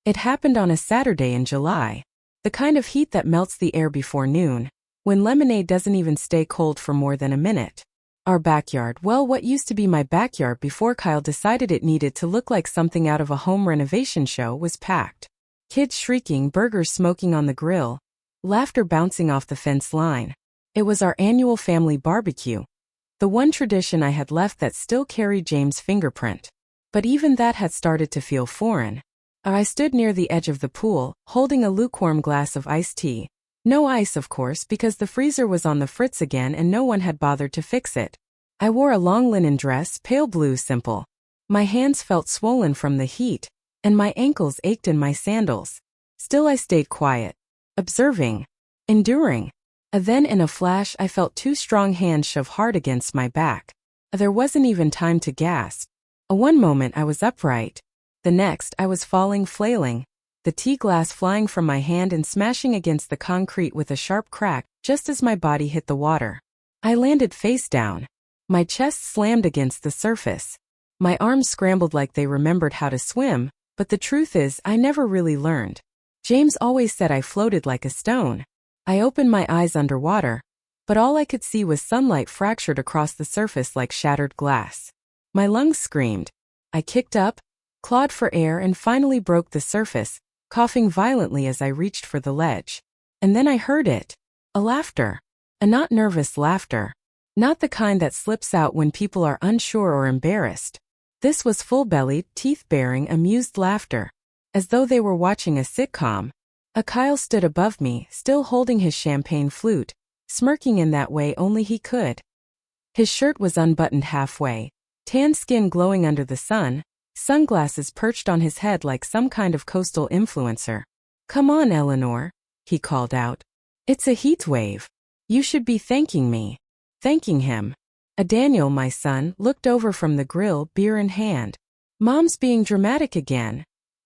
It happened on a Saturday in July. The kind of heat that melts the air before noon, when lemonade doesn't even stay cold for more than a minute. Our backyard, well, what used to be my backyard before Kyle decided it needed to look like something out of a home renovation show, was packed. Kids shrieking, burgers smoking on the grill, laughter bouncing off the fence line. It was our annual family barbecue. The one tradition I had left that still carried James' fingerprint. But even that had started to feel foreign. I stood near the edge of the pool, holding a lukewarm glass of iced tea. No ice, of course, because the freezer was on the fritz again and no one had bothered to fix it. I wore a long linen dress, pale blue simple. My hands felt swollen from the heat, and my ankles ached in my sandals. Still I stayed quiet, observing, enduring. Then in a flash I felt two strong hands shove hard against my back. There wasn't even time to gasp. One moment I was upright. The next I was falling, flailing, the tea glass flying from my hand and smashing against the concrete with a sharp crack just as my body hit the water. I landed face down. My chest slammed against the surface. My arms scrambled like they remembered how to swim, but the truth is I never really learned. James always said I floated like a stone. I opened my eyes underwater, but all I could see was sunlight fractured across the surface like shattered glass. My lungs screamed. I kicked up, clawed for air and finally broke the surface, coughing violently as I reached for the ledge. And then I heard it. A laughter. A not nervous laughter. Not the kind that slips out when people are unsure or embarrassed. This was full-bellied, teeth-baring, amused laughter. As though they were watching a sitcom. Kyle stood above me, still holding his champagne flute, smirking in that way only he could. His shirt was unbuttoned halfway, tan skin glowing under the sun, sunglasses perched on his head like some kind of coastal influencer. "Come on, Eleanor," he called out. "It's a heat wave. You should be thanking me." Thanking him. Daniel, my son, looked over from the grill, beer in hand. "Mom's being dramatic again,"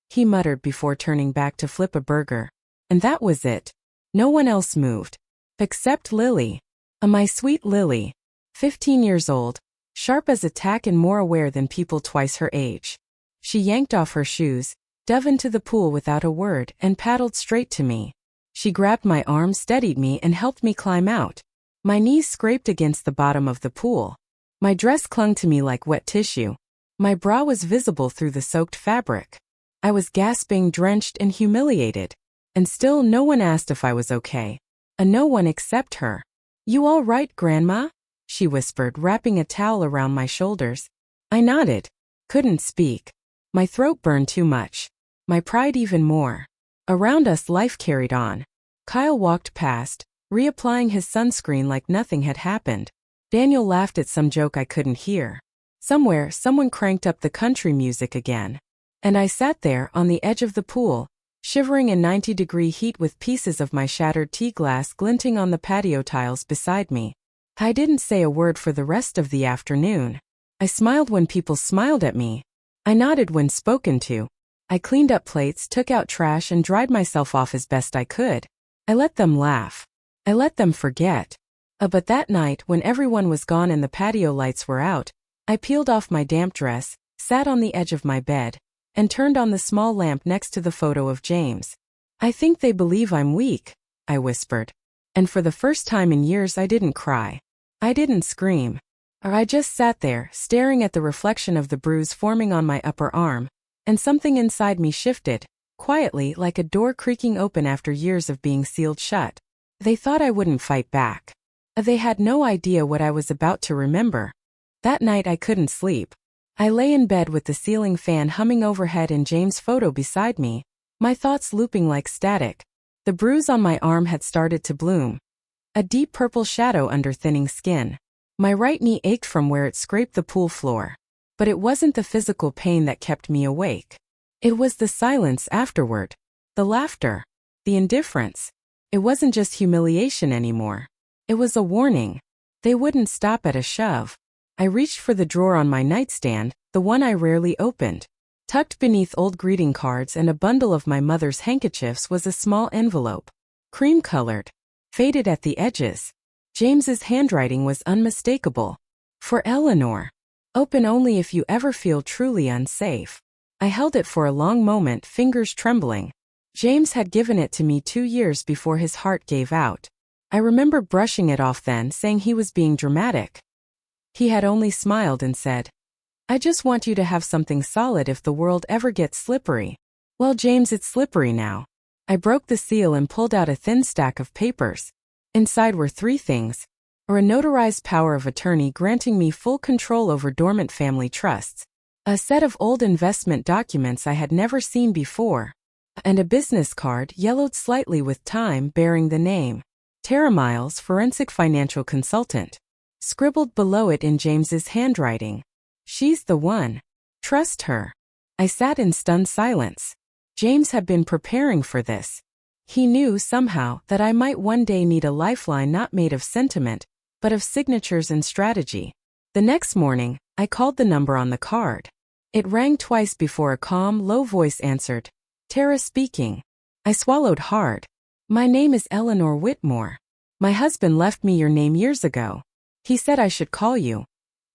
he muttered before turning back to flip a burger. And that was it. No one else moved. Except Lily. My sweet Lily. 15 years old. Sharp as a tack and more aware than people twice her age. She yanked off her shoes, dove into the pool without a word, and paddled straight to me. She grabbed my arm, steadied me, and helped me climb out. My knees scraped against the bottom of the pool. My dress clung to me like wet tissue. My bra was visible through the soaked fabric. I was gasping, drenched, and humiliated. And still no one asked if I was okay. No one except her. "You all right, Grandma?" she whispered, wrapping a towel around my shoulders. I nodded. Couldn't speak. My throat burned too much. My pride even more. Around us life carried on. Kyle walked past, reapplying his sunscreen like nothing had happened. Daniel laughed at some joke I couldn't hear. Somewhere, someone cranked up the country music again. And I sat there, on the edge of the pool, shivering in 90-degree heat with pieces of my shattered tea glass glinting on the patio tiles beside me. I didn't say a word for the rest of the afternoon. I smiled when people smiled at me. I nodded when spoken to. I cleaned up plates, took out trash, and dried myself off as best I could. I let them laugh. I let them forget. But that night, when everyone was gone and the patio lights were out, I peeled off my damp dress, sat on the edge of my bed, and turned on the small lamp next to the photo of James. "I think they believe I'm weak," I whispered. And for the first time in years I didn't cry. I didn't scream. I just sat there, staring at the reflection of the bruise forming on my upper arm, and something inside me shifted, quietly, like a door creaking open after years of being sealed shut. They thought I wouldn't fight back. They had no idea what I was about to remember. That night I couldn't sleep. I lay in bed with the ceiling fan humming overhead and James' photo beside me, my thoughts looping like static. The bruise on my arm had started to bloom. A deep purple shadow under thinning skin. My right knee ached from where it scraped the pool floor. But it wasn't the physical pain that kept me awake. It was the silence afterward. The laughter. The indifference. It wasn't just humiliation anymore. It was a warning. They wouldn't stop at a shove. I reached for the drawer on my nightstand, the one I rarely opened. Tucked beneath old greeting cards and a bundle of my mother's handkerchiefs was a small envelope. Cream-colored. Faded at the edges. James's handwriting was unmistakable. For Eleanor. Open only if you ever feel truly unsafe. I held it for a long moment, fingers trembling. James had given it to me 2 years before his heart gave out. I remember brushing it off then, saying he was being dramatic. He had only smiled and said, "I just want you to have something solid if the world ever gets slippery." Well, James, it's slippery now. I broke the seal and pulled out a thin stack of papers. Inside were 3 things. A notarized power of attorney granting me full control over dormant family trusts, a set of old investment documents I had never seen before, and a business card yellowed slightly with time bearing the name, Tara Miles, forensic financial consultant. Scribbled below it in James's handwriting, "She's the one. Trust her." I sat in stunned silence. James had been preparing for this. He knew somehow that I might one day need a lifeline not made of sentiment, but of signatures and strategy. The next morning, I called the number on the card. It rang twice before a calm, low voice answered. "Tara speaking." I swallowed hard. "My name is Eleanor Whitmore. My husband left me your name years ago. He said I should call you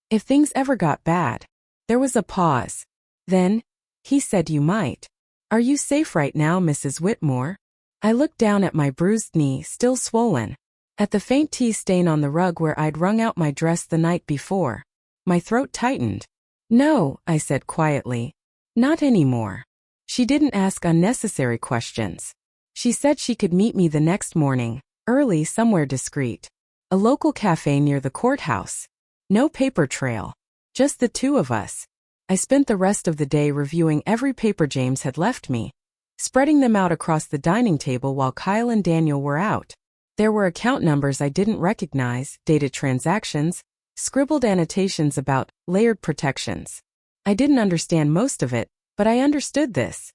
if things ever got bad." There was a pause. Then, "He said you might. Are you safe right now, Mrs. Whitmore?" I looked down at my bruised knee, still swollen, at the faint tea stain on the rug where I'd wrung out my dress the night before. My throat tightened. "No," I said quietly. "Not anymore." She didn't ask unnecessary questions. She said she could meet me the next morning, early, somewhere discreet. A local cafe near the courthouse. No paper trail. Just the 2 of us. I spent the rest of the day reviewing every paper James had left me, spreading them out across the dining table while Kyle and Daniel were out. There were account numbers I didn't recognize, dated transactions, scribbled annotations about layered protections. I didn't understand most of it, but I understood this.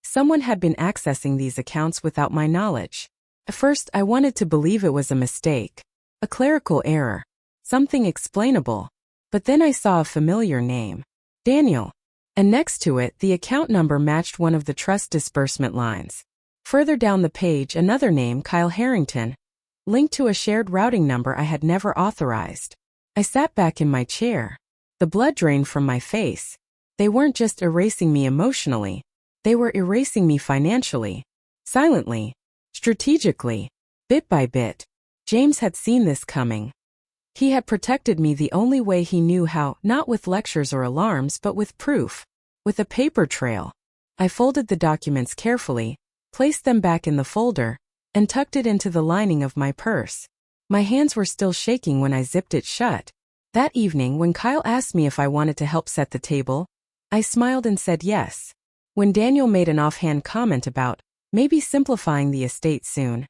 Someone had been accessing these accounts without my knowledge. At first, I wanted to believe it was a mistake, a clerical error, something explainable. But then I saw a familiar name, Daniel, and next to it, the account number matched one of the trust disbursement lines. Further down the page, another name, Kyle Harrington, linked to a shared routing number I had never authorized. I sat back in my chair. The blood drained from my face. They weren't just erasing me emotionally. They were erasing me financially. Silently. Strategically. Bit by bit. James had seen this coming. He had protected me the only way he knew how, not with lectures or alarms but with proof. With a paper trail. I folded the documents carefully, placed them back in the folder, and tucked it into the lining of my purse. My hands were still shaking when I zipped it shut. That evening, when Kyle asked me if I wanted to help set the table, I smiled and said yes. When Daniel made an offhand comment about maybe simplifying the estate soon,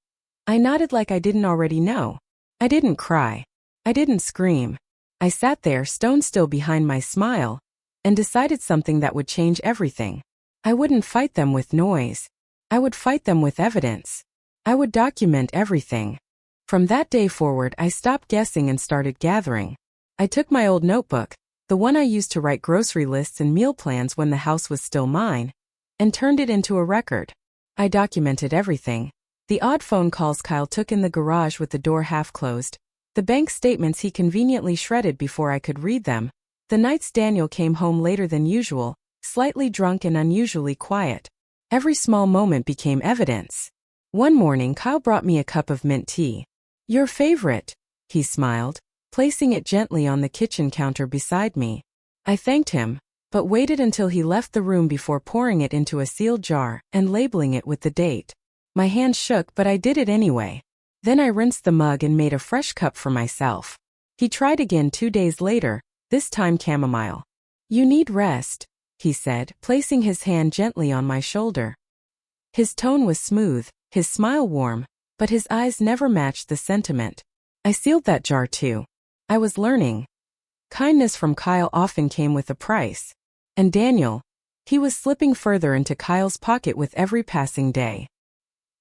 I nodded like I didn't already know. I didn't cry. I didn't scream. I sat there, stone still behind my smile, and decided something that would change everything. I wouldn't fight them with noise. I would fight them with evidence. I would document everything. From that day forward, I stopped guessing and started gathering. I took my old notebook, the one I used to write grocery lists and meal plans when the house was still mine, and turned it into a record. I documented everything. The odd phone calls Kyle took in the garage with the door half closed, the bank statements he conveniently shredded before I could read them, the nights Daniel came home later than usual, slightly drunk and unusually quiet. Every small moment became evidence. One morning, Kyle brought me a cup of mint tea. "Your favorite," he smiled, placing it gently on the kitchen counter beside me. I thanked him, but waited until he left the room before pouring it into a sealed jar and labeling it with the date. My hands shook, but I did it anyway. Then I rinsed the mug and made a fresh cup for myself. He tried again 2 days later, this time chamomile. "You need rest," he said, placing his hand gently on my shoulder. His tone was smooth, his smile warm, but his eyes never matched the sentiment. I sealed that jar too. I was learning. Kindness from Kyle often came with a price. And Daniel, he was slipping further into Kyle's pocket with every passing day.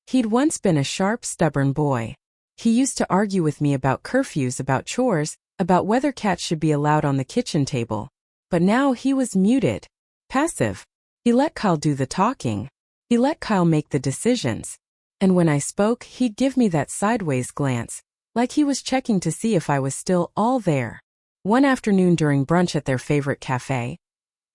He'd once been a sharp, stubborn boy. He used to argue with me about curfews, about chores, about whether cats should be allowed on the kitchen table. But now he was muted, passive. He let Kyle do the talking. He let Kyle make the decisions. And when I spoke, he'd give me that sideways glance, like he was checking to see if I was still all there. One afternoon during brunch at their favorite cafe,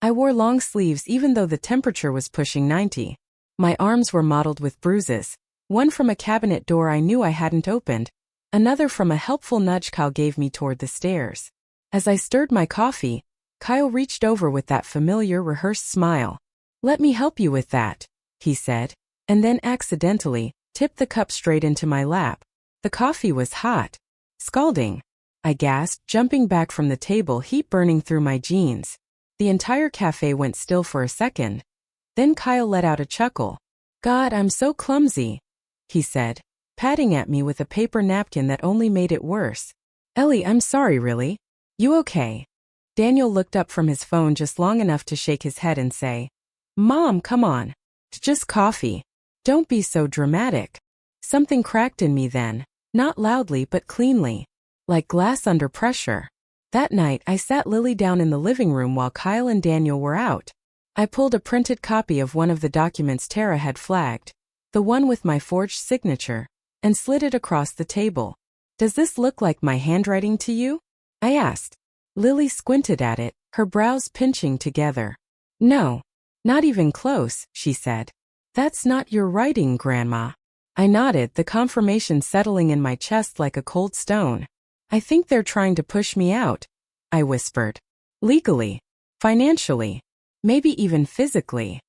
I wore long sleeves even though the temperature was pushing 90. My arms were mottled with bruises, one from a cabinet door I knew I hadn't opened, another from a helpful nudge Kyle gave me toward the stairs. As I stirred my coffee, Kyle reached over with that familiar rehearsed smile. "Let me help you with that," he said, and then accidentally tipped the cup straight into my lap. The coffee was hot. Scalding, I gasped, jumping back from the table, heat burning through my jeans. The entire cafe went still for a second. Then Kyle let out a chuckle. "God, I'm so clumsy," he said, patting at me with a paper napkin that only made it worse. "Ellie, I'm sorry, really. You okay?" Daniel looked up from his phone just long enough to shake his head and say, "Mom, come on. It's just coffee. Don't be so dramatic." Something cracked in me then, not loudly but cleanly, like glass under pressure. That night I sat Lily down in the living room while Kyle and Daniel were out. I pulled a printed copy of one of the documents Tara had flagged, the one with my forged signature, and slid it across the table. "Does this look like my handwriting to you?" I asked. Lily squinted at it, her brows pinching together. "No, not even close," she said. "That's not your writing, Grandma." I nodded, the confirmation settling in my chest like a cold stone. "I think they're trying to push me out," I whispered. "Legally, financially, maybe even physically."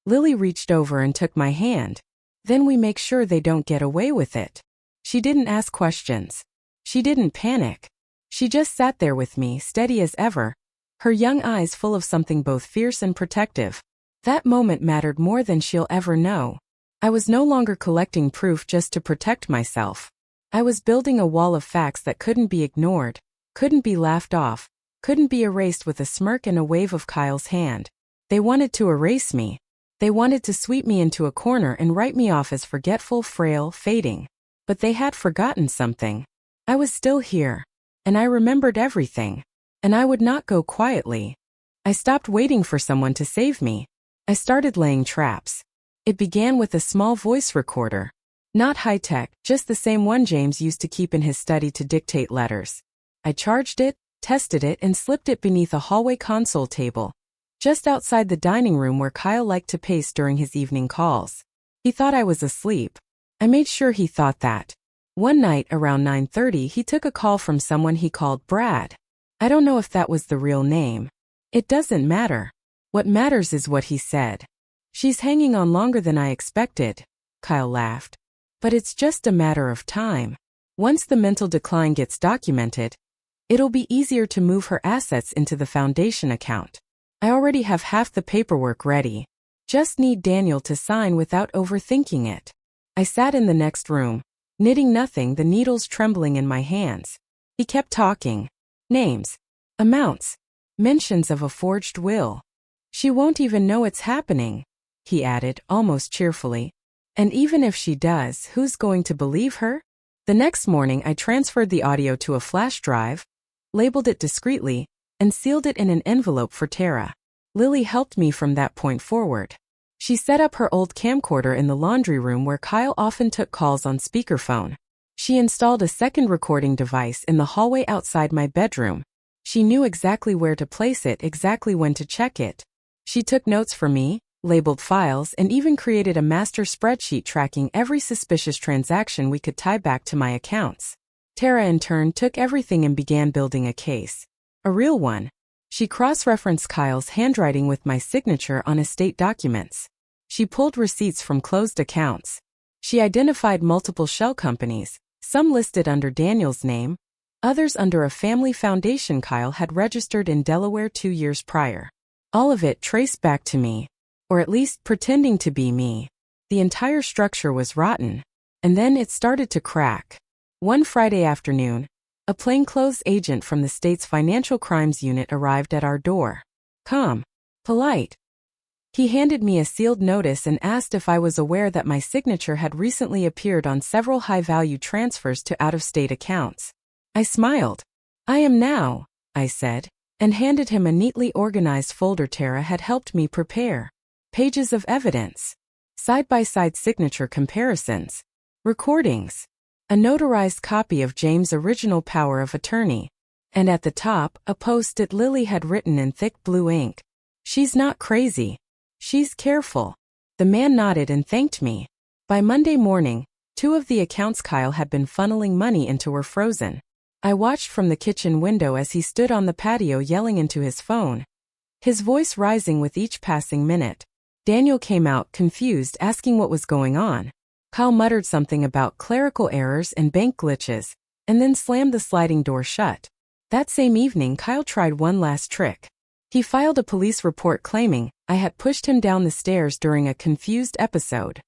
Lily reached over and took my hand. "Then we make sure they don't get away with it." She didn't ask questions. She didn't panic. She just sat there with me, steady as ever, her young eyes full of something both fierce and protective. That moment mattered more than she'll ever know. I was no longer collecting proof just to protect myself. I was building a wall of facts that couldn't be ignored, couldn't be laughed off, couldn't be erased with a smirk and a wave of Kyle's hand. They wanted to erase me. They wanted to sweep me into a corner and write me off as forgetful, frail, fading. But they had forgotten something. I was still here. And I remembered everything. And I would not go quietly. I stopped waiting for someone to save me. I started laying traps. It began with a small voice recorder. Not high-tech, just the same one James used to keep in his study to dictate letters. I charged it, tested it, and slipped it beneath a hallway console table, just outside the dining room where Kyle liked to pace during his evening calls. He thought I was asleep. I made sure he thought that. One night around 9:30 he took a call from someone he called Brad. I don't know if that was the real name. It doesn't matter. What matters is what he said. "She's hanging on longer than I expected," Kyle laughed. "But it's just a matter of time. Once the mental decline gets documented, it'll be easier to move her assets into the foundation account. I already have half the paperwork ready. Just need Daniel to sign without overthinking it." I sat in the next room, knitting nothing, the needles trembling in my hands. He kept talking. Names. Amounts. Mentions of a forged will. "She won't even know it's happening," he added, almost cheerfully. "And even if she does, who's going to believe her?" The next morning I transferred the audio to a flash drive, labeled it discreetly, and sealed it in an envelope for Tara. Lily helped me from that point forward. She set up her old camcorder in the laundry room where Kyle often took calls on speakerphone. She installed a second recording device in the hallway outside my bedroom. She knew exactly where to place it, exactly when to check it. She took notes for me, labeled files, and even created a master spreadsheet tracking every suspicious transaction we could tie back to my accounts. Tara in turn took everything and began building a case. A real one. She cross-referenced Kyle's handwriting with my signature on estate documents. She pulled receipts from closed accounts. She identified multiple shell companies, some listed under Daniel's name, others under a family foundation Kyle had registered in Delaware 2 years prior. All of it traced back to me, or at least pretending to be me. The entire structure was rotten. And then it started to crack. One Friday afternoon, a plainclothes agent from the state's financial crimes unit arrived at our door. Calm, polite. He handed me a sealed notice and asked if I was aware that my signature had recently appeared on several high-value transfers to out-of-state accounts. I smiled. "I am now," I said, and handed him a neatly organized folder Tara had helped me prepare. Pages of evidence. Side-by-side signature comparisons. Recordings. A notarized copy of James' original power of attorney. And at the top, a post-it Lily had written in thick blue ink. She's not crazy. She's careful. The man nodded and thanked me. By Monday morning, 2 of the accounts Kyle had been funneling money into were frozen. I watched from the kitchen window as he stood on the patio yelling into his phone, his voice rising with each passing minute. Daniel came out, confused, asking what was going on. Kyle muttered something about clerical errors and bank glitches, and then slammed the sliding door shut. That same evening, Kyle tried one last trick. He filed a police report claiming I had pushed him down the stairs during a confused episode.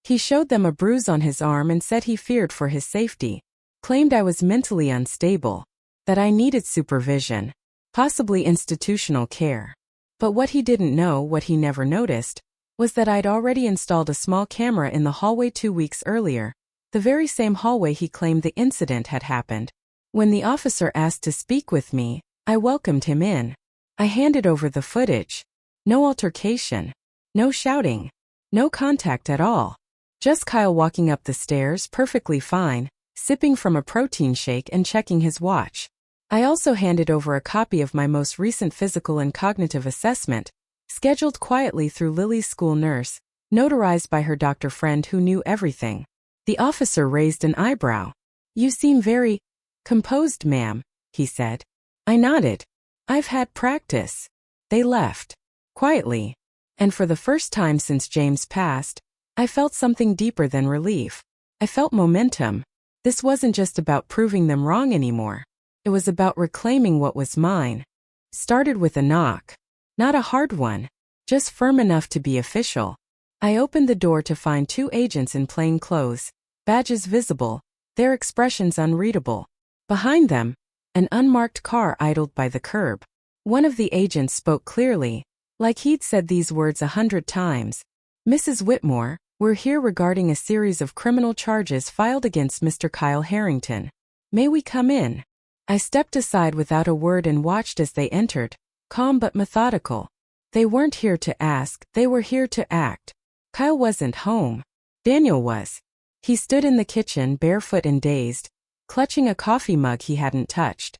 He showed them a bruise on his arm and said he feared for his safety, claimed I was mentally unstable, that I needed supervision, possibly institutional care. But what he didn't know, what he never noticed, was that I'd already installed a small camera in the hallway 2 weeks earlier, the very same hallway he claimed the incident had happened. When the officer asked to speak with me, I welcomed him in. I handed over the footage. No altercation. No shouting. No contact at all. Just Kyle walking up the stairs perfectly fine, sipping from a protein shake and checking his watch. I also handed over a copy of my most recent physical and cognitive assessment, scheduled quietly through Lily's school nurse, notarized by her doctor friend who knew everything. The officer raised an eyebrow. "You seem very composed, ma'am," he said. I nodded. "I've had practice." They left. Quietly. And for the first time since James passed, I felt something deeper than relief. I felt momentum. This wasn't just about proving them wrong anymore. It was about reclaiming what was mine. Started with a knock. Not a hard one. Just firm enough to be official. I opened the door to find 2 agents in plain clothes, badges visible, their expressions unreadable. Behind them, an unmarked car idled by the curb. One of the agents spoke clearly, like he'd said these words 100 times. "Mrs. Whitmore, we're here regarding a series of criminal charges filed against Mr. Kyle Harrington. May we come in?" I stepped aside without a word and watched as they entered, calm but methodical. They weren't here to ask, they were here to act. Kyle wasn't home. Daniel was. He stood in the kitchen, barefoot and dazed, clutching a coffee mug he hadn't touched.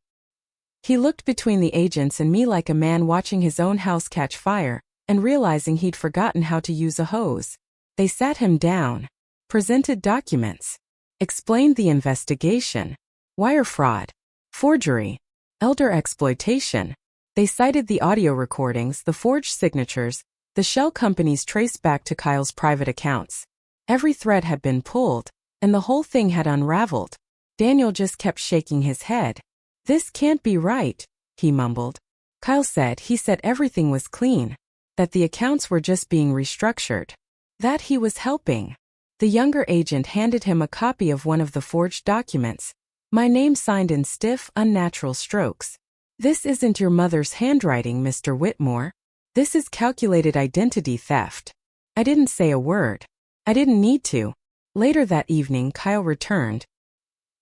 He looked between the agents and me like a man watching his own house catch fire, and realizing he'd forgotten how to use a hose. They sat him down, presented documents, explained the investigation, wire fraud, forgery, elder exploitation. They cited the audio recordings, the forged signatures, the shell companies traced back to Kyle's private accounts. Every thread had been pulled, and the whole thing had unraveled. Daniel just kept shaking his head. "This can't be right," he mumbled. Kyle said he said everything was clean, that the accounts were just being restructured, that he was helping. The younger agent handed him a copy of one of the forged documents, my name signed in stiff, unnatural strokes. "This isn't your mother's handwriting, Mr. Whitmore. This is calculated identity theft." I didn't say a word. I didn't need to. Later that evening, Kyle returned.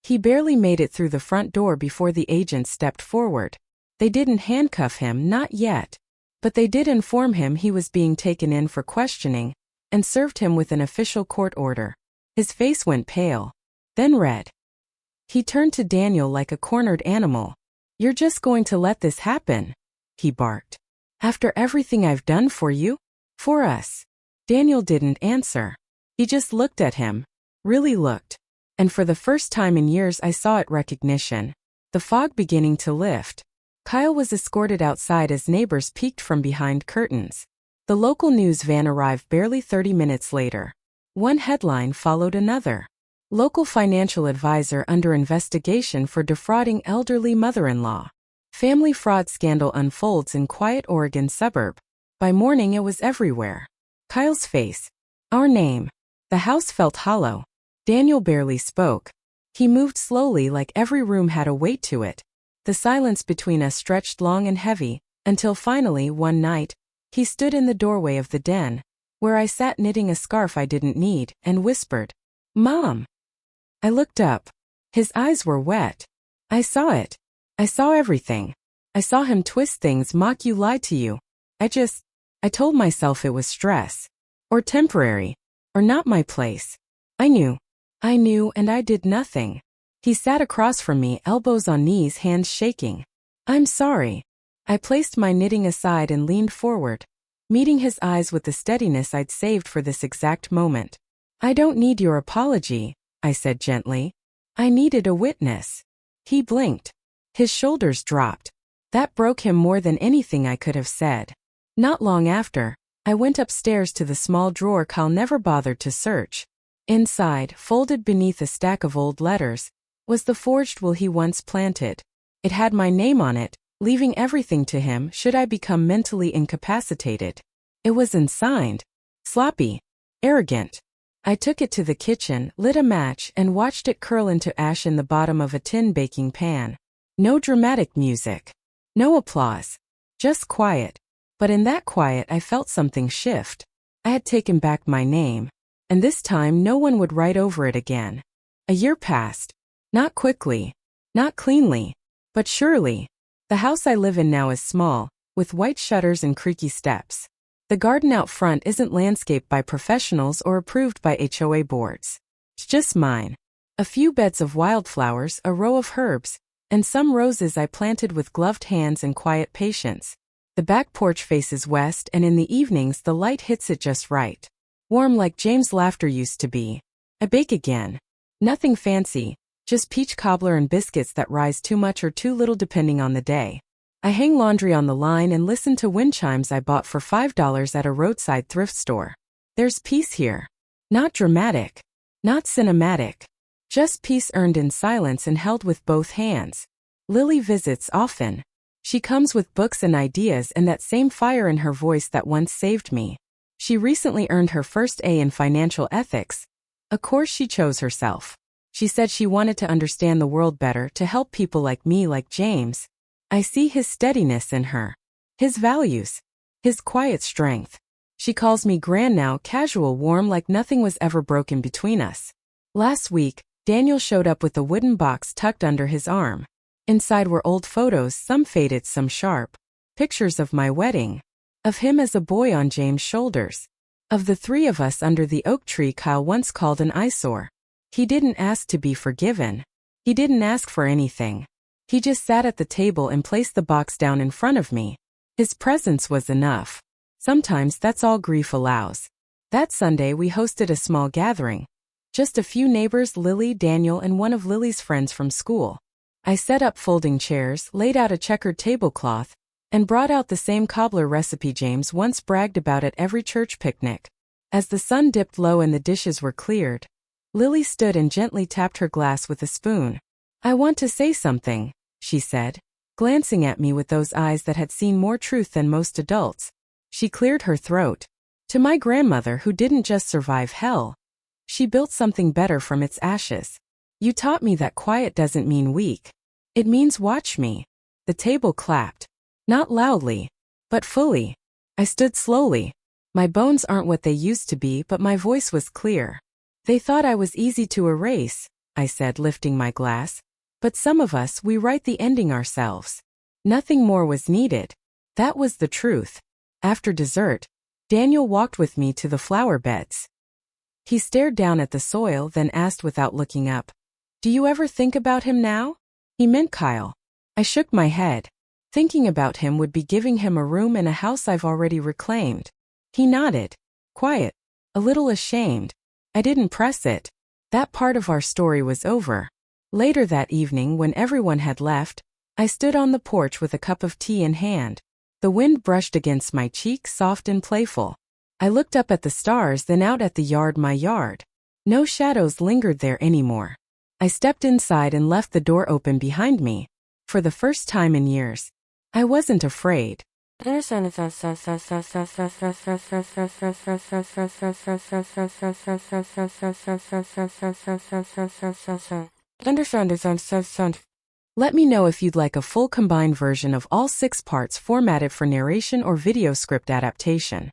He barely made it through the front door before the agent stepped forward. They didn't handcuff him, not yet. But they did inform him he was being taken in for questioning, and served him with an official court order. His face went pale, then red. He turned to Daniel like a cornered animal. "You're just going to let this happen?" he barked. "After everything I've done for you? For us?" Daniel didn't answer. He just looked at him. Really looked. And for the first time in years I saw it: recognition. The fog beginning to lift. Kyle was escorted outside as neighbors peeked from behind curtains. The local news van arrived barely 30 minutes later. One headline followed another. Local financial advisor under investigation for defrauding elderly mother-in-law. Family fraud scandal unfolds in quiet Oregon suburb. By morning it was everywhere. Kyle's face. Our name. The house felt hollow. Daniel barely spoke. He moved slowly like every room had a weight to it. The silence between us stretched long and heavy, until finally, one night, he stood in the doorway of the den, where I sat knitting a scarf I didn't need, and whispered, "Mom." I looked up. His eyes were wet. I saw it. I saw everything. I saw him twist things, mock you, lie to you. I told myself it was stress. Or temporary. Or not my place. I knew, and I did nothing. He sat across from me, elbows on knees, hands shaking. "I'm sorry. I placed my knitting aside and leaned forward, meeting his eyes with the steadiness I'd saved for this exact moment. "I don't need your apology," I said gently. "I needed a witness." He blinked. His shoulders dropped. That broke him more than anything I could have said. Not long after, I went upstairs to the small drawer Kyle never bothered to search. Inside, folded beneath a stack of old letters, was the forged will he once planted. It had my name on it, leaving everything to him should I become mentally incapacitated. It was unsigned. Sloppy. Arrogant. I took it to the kitchen, lit a match, and watched it curl into ash in the bottom of a tin baking pan. No dramatic music. No applause. Just quiet. But in that quiet I felt something shift. I had taken back my name. And this time no one would write over it again. A year passed. Not quickly. Not cleanly. But surely. The house I live in now is small, with white shutters and creaky steps. The garden out front isn't landscaped by professionals or approved by HOA boards. It's just mine. A few beds of wildflowers, a row of herbs, and some roses I planted with gloved hands and quiet patience. The back porch faces west, and in the evenings the light hits it just right. Warm like James' laughter used to be. I bake again. Nothing fancy, just peach cobbler and biscuits that rise too much or too little depending on the day. I hang laundry on the line and listen to wind chimes I bought for $5 at a roadside thrift store. There's peace here. Not dramatic. Not cinematic. Just peace earned in silence and held with both hands. Lily visits often. She comes with books and ideas and that same fire in her voice that once saved me. She recently earned her first A in financial ethics, a course she chose herself. She said she wanted to understand the world better, to help people like me, like James. I see his steadiness in her. His values. His quiet strength. She calls me Gran now, casual, warm, like nothing was ever broken between us. Last week, Daniel showed up with a wooden box tucked under his arm. Inside were old photos, some faded, some sharp. Pictures of my wedding. Of him as a boy on James' shoulders. Of the three of us under the oak tree Kyle once called an eyesore. He didn't ask to be forgiven. He didn't ask for anything. He just sat at the table and placed the box down in front of me. His presence was enough. Sometimes that's all grief allows. That Sunday we hosted a small gathering. Just a few neighbors, Lily, Daniel, and one of Lily's friends from school. I set up folding chairs, laid out a checkered tablecloth, and brought out the same cobbler recipe James once bragged about at every church picnic. As the sun dipped low and the dishes were cleared, Lily stood and gently tapped her glass with a spoon. "I want to say something," she said, glancing at me with those eyes that had seen more truth than most adults. She cleared her throat. "To my grandmother who didn't just survive hell. She built something better from its ashes. You taught me that quiet doesn't mean weak. It means watch me." The table clapped. Not loudly, but fully. I stood slowly. My bones aren't what they used to be, but my voice was clear. "They thought I was easy to erase," I said, lifting my glass. "But some of us, we write the ending ourselves." Nothing more was needed. That was the truth. After dessert, Daniel walked with me to the flower beds. He stared down at the soil, then asked without looking up, "Do you ever think about him now?" He meant Kyle. I shook my head. Thinking about him would be giving him a room in a house I've already reclaimed. He nodded. Quiet. A little ashamed. I didn't press it. That part of our story was over. Later that evening, when everyone had left, I stood on the porch with a cup of tea in hand. The wind brushed against my cheek, soft and playful. I looked up at the stars, then out at the yard, my yard. No shadows lingered there anymore. I stepped inside and left the door open behind me. For the first time in years, I wasn't afraid. Understand Let me know if you'd like a full combined version of all 6 parts formatted for narration or video script adaptation.